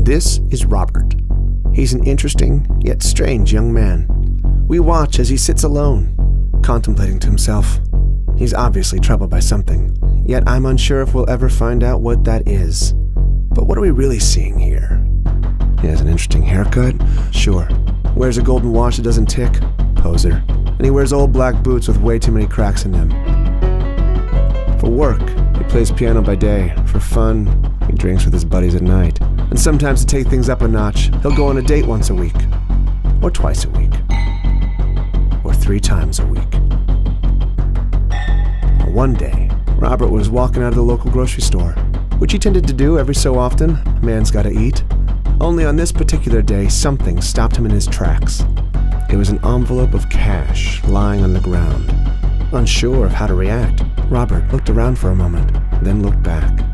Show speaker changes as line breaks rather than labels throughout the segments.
This is Robert. He's an interesting, yet strange young man. We watch as he sits alone, contemplating to himself. He's obviously troubled by something, yet I'm unsure if we'll ever find out what that is. But what are we really seeing here? He has an interesting haircut? Sure. Wears a golden watch that doesn't tick? Poser. And he wears old black boots with way too many cracks in them. For work, he plays piano by day. For fun, he drinks with his buddies at night. And sometimes to take things up a notch, he'll go on a date once a week. Or twice a week. Or 3 times a week. One day, Robert was walking out of the local grocery store, which he tended to do every so often. A man's gotta eat. Only on this particular day, something stopped him in his tracks. It was an envelope of cash lying on the ground. Unsure of how to react, Robert looked around for a moment, then looked back.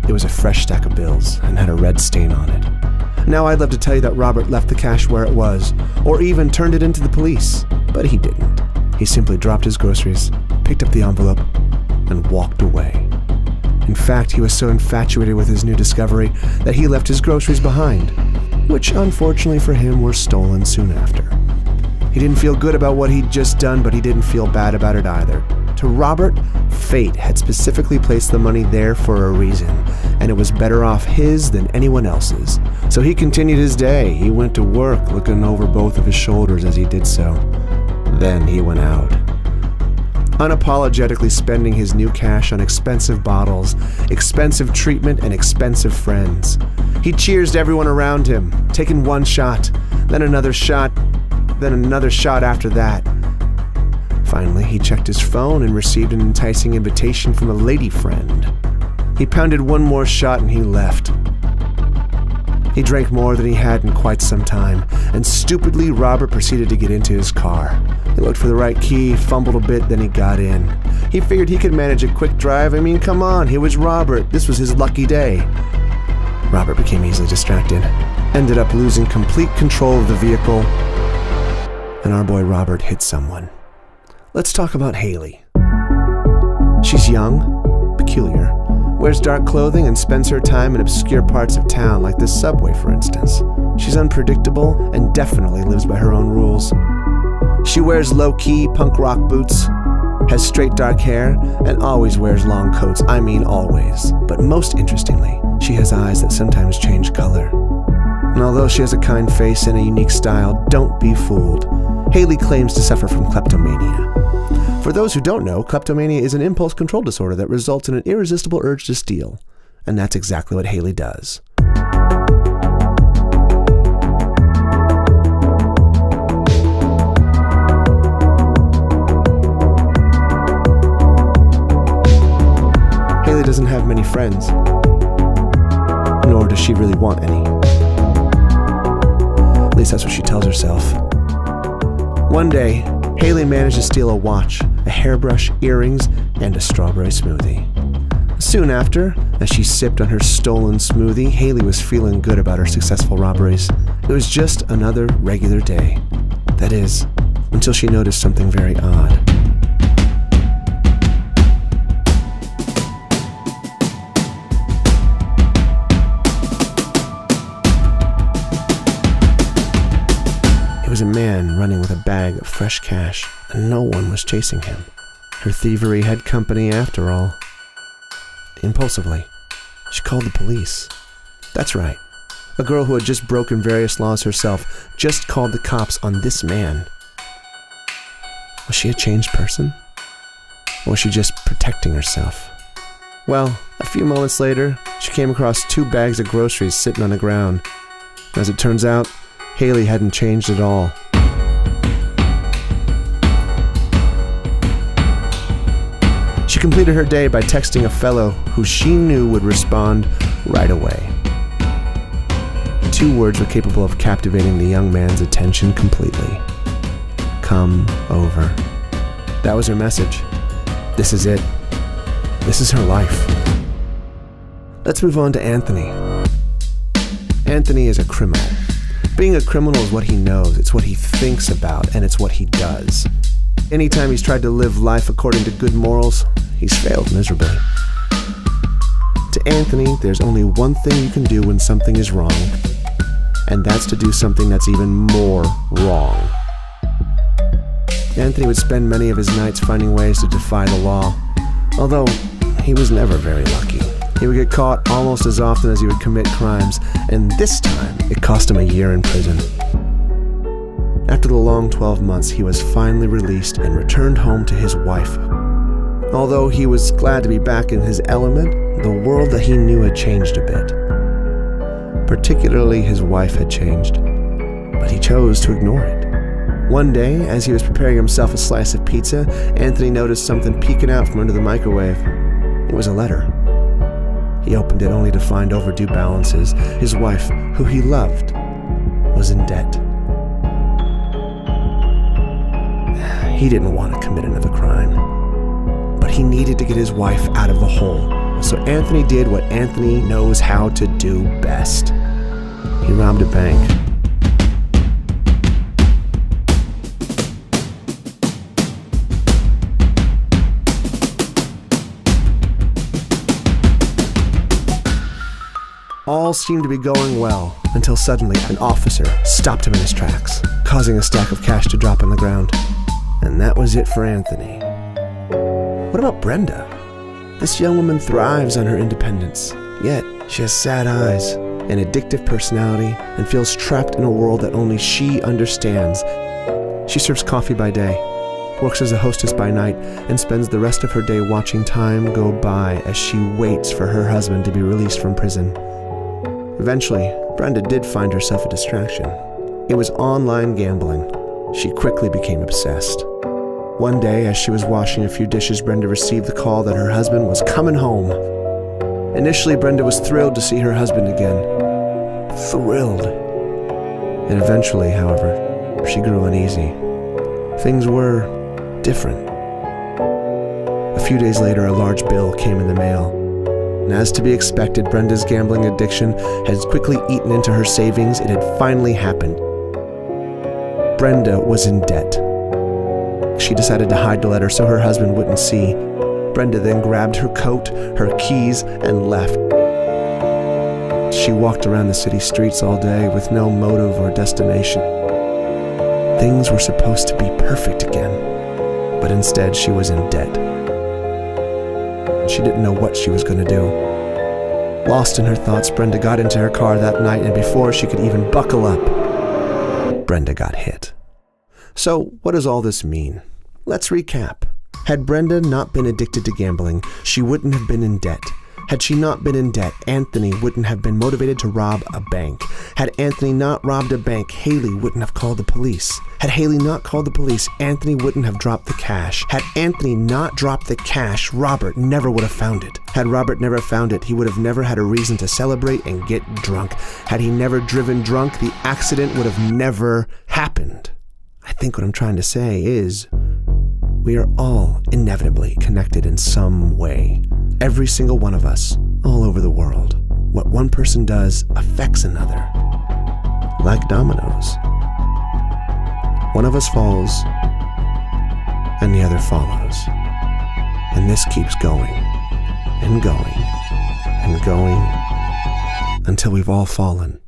It was a fresh stack of bills and had a red stain on it. Now I'd love to tell you that Robert left the cash where it was, or even turned it into the police, but he didn't. He simply dropped his groceries, picked up the envelope, and walked away. In fact, he was so infatuated with his new discovery that he left his groceries behind, which unfortunately for him were stolen soon after. He didn't feel good about what he'd just done, but he didn't feel bad about it either. To Robert, fate had specifically placed the money there for a reason, and it was better off his than anyone else's. So he continued his day. He went to work, looking over both of his shoulders as he did so. Then he went out, unapologetically spending his new cash on expensive bottles, expensive treatment, and expensive friends. He cheersed everyone around him, taking one shot, then another shot, then another shot after that. Finally, he checked his phone and received an enticing invitation from a lady friend. He pounded one more shot and he left. He drank more than he had in quite some time, and stupidly, Robert proceeded to get into his car. He looked for the right key, fumbled a bit, then he got in. He figured he could manage a quick drive. I mean, come on, he was Robert. This was his lucky day. Robert became easily distracted, ended up losing complete control of the vehicle, and our boy Robert hit someone. Let's talk about Haley. She's young, peculiar, wears dark clothing, and spends her time in obscure parts of town, like this subway, for instance. She's unpredictable and definitely lives by her own rules. She wears low-key punk rock boots, has straight dark hair, and always wears long coats. I mean always. But most interestingly, she has eyes that sometimes change color. And although she has a kind face and a unique style, don't be fooled. Haley claims to suffer from kleptomania. For those who don't know, kleptomania is an impulse control disorder that results in an irresistible urge to steal. And that's exactly what Haley does. Haley doesn't have many friends, nor does she really want any. At least that's what she tells herself. One day, Haley managed to steal a watch, a hairbrush, earrings, and a strawberry smoothie. Soon after, as she sipped on her stolen smoothie, Haley was feeling good about her successful robberies. It was just another regular day. That is, until she noticed something very odd. It was a man running with a bag of fresh cash, and no one was chasing him. Her thievery had company after all. Impulsively, she called the police. That's right. A girl who had just broken various laws herself just called the cops on this man. Was she a changed person? Or was she just protecting herself? Well, a few moments later, she came across 2 bags of groceries sitting on the ground. As it turns out, Haley hadn't changed at all. She completed her day by texting a fellow who she knew would respond right away. 2 words were capable of captivating the young man's attention completely. Come over. That was her message. This is it. This is her life. Let's move on to Anthony. Anthony is a criminal. Being a criminal is what he knows, it's what he thinks about, and it's what he does. Anytime he's tried to live life according to good morals, he's failed miserably. To Anthony, there's only one thing you can do when something is wrong, and that's to do something that's even more wrong. Anthony would spend many of his nights finding ways to defy the law, although he was never very lucky. He would get caught almost as often as he would commit crimes, and this time it cost him a year in prison. After the long 12 months, he was finally released and returned home to his wife. Although he was glad to be back in his element, the world that he knew had changed a bit. Particularly his wife had changed, but he chose to ignore it. One day, as he was preparing himself a slice of pizza, Anthony noticed something peeking out from under the microwave. It was a letter. He opened it only to find overdue balances. His wife, who he loved, was in debt. He didn't want to commit another crime, but he needed to get his wife out of the hole. So Anthony did what Anthony knows how to do best. He robbed a bank. All seemed to be going well, until suddenly an officer stopped him in his tracks, causing a stack of cash to drop on the ground. And that was it for Anthony. What about Brenda? This young woman thrives on her independence, yet she has sad eyes, an addictive personality, and feels trapped in a world that only she understands. She serves coffee by day, works as a hostess by night, and spends the rest of her day watching time go by as she waits for her husband to be released from prison. Eventually, Brenda did find herself a distraction. It was online gambling. She quickly became obsessed. One day, as she was washing a few dishes, Brenda received the call that her husband was coming home. Initially, Brenda was thrilled to see her husband again. Thrilled. And eventually, however, she grew uneasy. Things were different. A few days later, a large bill came in the mail. And as to be expected, Brenda's gambling addiction had quickly eaten into her savings. It had finally happened. Brenda was in debt. She decided to hide the letter so her husband wouldn't see. Brenda then grabbed her coat, her keys, and left. She walked around the city streets all day with no motive or destination. Things were supposed to be perfect again, but instead she was in debt. She didn't know what she was going to do. Lost in her thoughts, Brenda got into her car that night, and before she could even buckle up, Brenda got hit. So, what does all this mean? Let's recap. Had Brenda not been addicted to gambling, she wouldn't have been in debt. Had she not been in debt, Anthony wouldn't have been motivated to rob a bank. Had Anthony not robbed a bank, Haley wouldn't have called the police. Had Haley not called the police, Anthony wouldn't have dropped the cash. Had Anthony not dropped the cash, Robert never would have found it. Had Robert never found it, he would have never had a reason to celebrate and get drunk. Had he never driven drunk, the accident would have never happened. I think what I'm trying to say is, we are all inevitably connected in some way. Every single one of us, all over the world. What one person does affects another. Like dominoes. One of us falls, and the other follows. And this keeps going, and going, and going, until we've all fallen.